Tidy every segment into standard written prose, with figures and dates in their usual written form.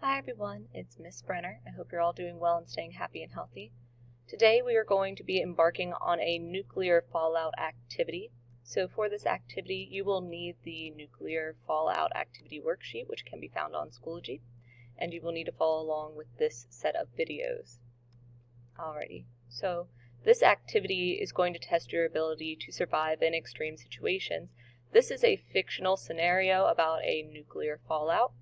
Hi everyone, it's Miss Brenner. I hope you're all doing well and staying happy and healthy. Today we are going to be embarking on a nuclear fallout activity. So for this activity you will need the nuclear fallout activity worksheet, which can be found on Schoology, and you will need to follow along with this set of videos. Alrighty, so this activity is going to test your ability to survive in extreme situations. This is a fictional scenario about a nuclear fallout.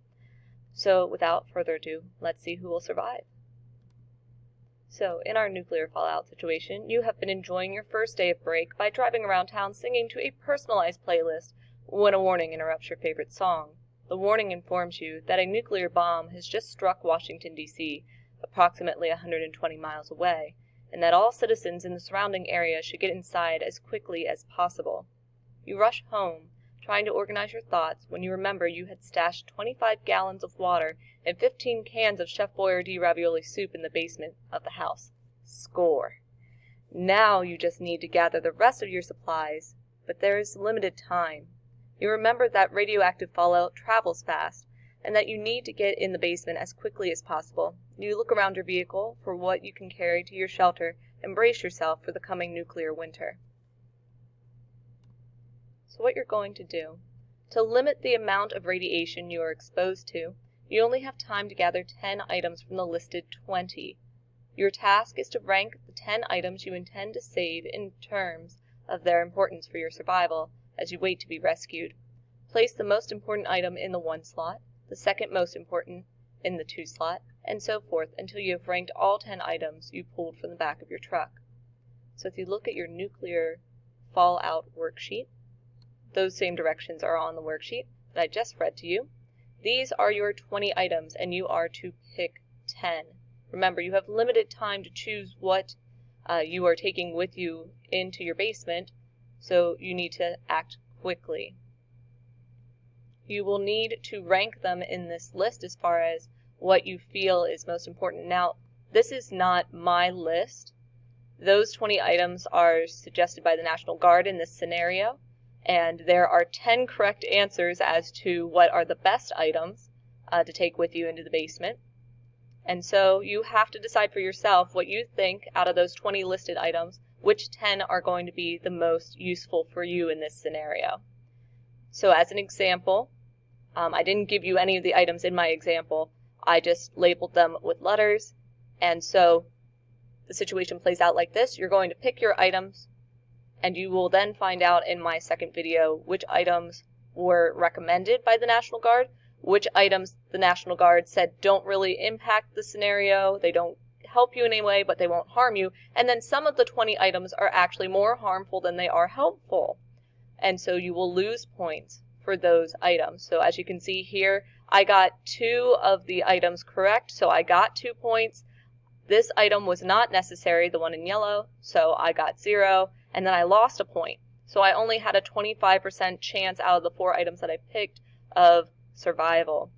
So without further ado, let's see who will survive. So in our nuclear fallout situation, you have been enjoying your first day of break by driving around town singing to a personalized playlist when a warning interrupts your favorite song. The warning informs you that a nuclear bomb has just struck Washington, D.C., approximately 120 miles away, and that all citizens in the surrounding area should get inside as quickly as possible. You rush home, trying to organize your thoughts, when you remember you had stashed 25 gallons of water and 15 cans of Chef Boyardee ravioli soup in the basement of the house. Score! Now you just need to gather the rest of your supplies, but there is limited time. You remember that radioactive fallout travels fast, and that you need to get in the basement as quickly as possible. You look around your vehicle for what you can carry to your shelter and brace yourself for the coming nuclear winter. So what you're going to do, to limit the amount of radiation you are exposed to, you only have time to gather 10 items from the listed 20. Your task is to rank the 10 items you intend to save in terms of their importance for your survival as you wait to be rescued. Place the most important item in the 1 slot, the second most important in the 2 slot, and so forth until you have ranked all 10 items you pulled from the back of your truck. So if you look at your nuclear fallout worksheet, those same directions are on the worksheet that I just read to you. These are your 20 items, and you are to pick 10. Remember, you have limited time to choose what you are taking with you into your basement, so you need to act quickly. You will need to rank them in this list as far as what you feel is most important. Now, this is not my list. Those 20 items are suggested by the National Guard in this scenario. And there are 10 correct answers as to what are the best items to take with you into the basement. And so you have to decide for yourself what you think out of those 20 listed items, which 10 are going to be the most useful for you in this scenario. So as an example, I didn't give you any of the items in my example. I just labeled them with letters. And so the situation plays out like this. You're going to pick your items, and you will then find out in my second video which items were recommended by the National Guard, which items the National Guard said don't really impact the scenario, they don't help you in any way, but they won't harm you, and then some of the 20 items are actually more harmful than they are helpful. And so you will lose points for those items. So as you can see here, I got 2 of the items correct, so I got 2 points. This item was not necessary, the one in yellow, so I got 0. And then I lost a point. So I only had a 25% chance out of the 4 items that I picked of survival.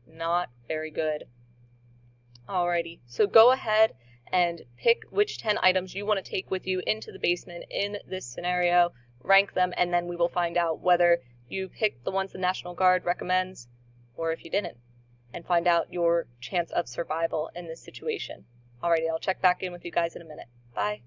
Not very good. Alrighty, so go ahead and pick which 10 items you want to take with you into the basement in this scenario, rank them, and then we will find out whether you picked the ones the National Guard recommends or if you didn't, and find out your chance of survival in this situation. Alrighty, I'll check back in with you guys in a minute. Bye.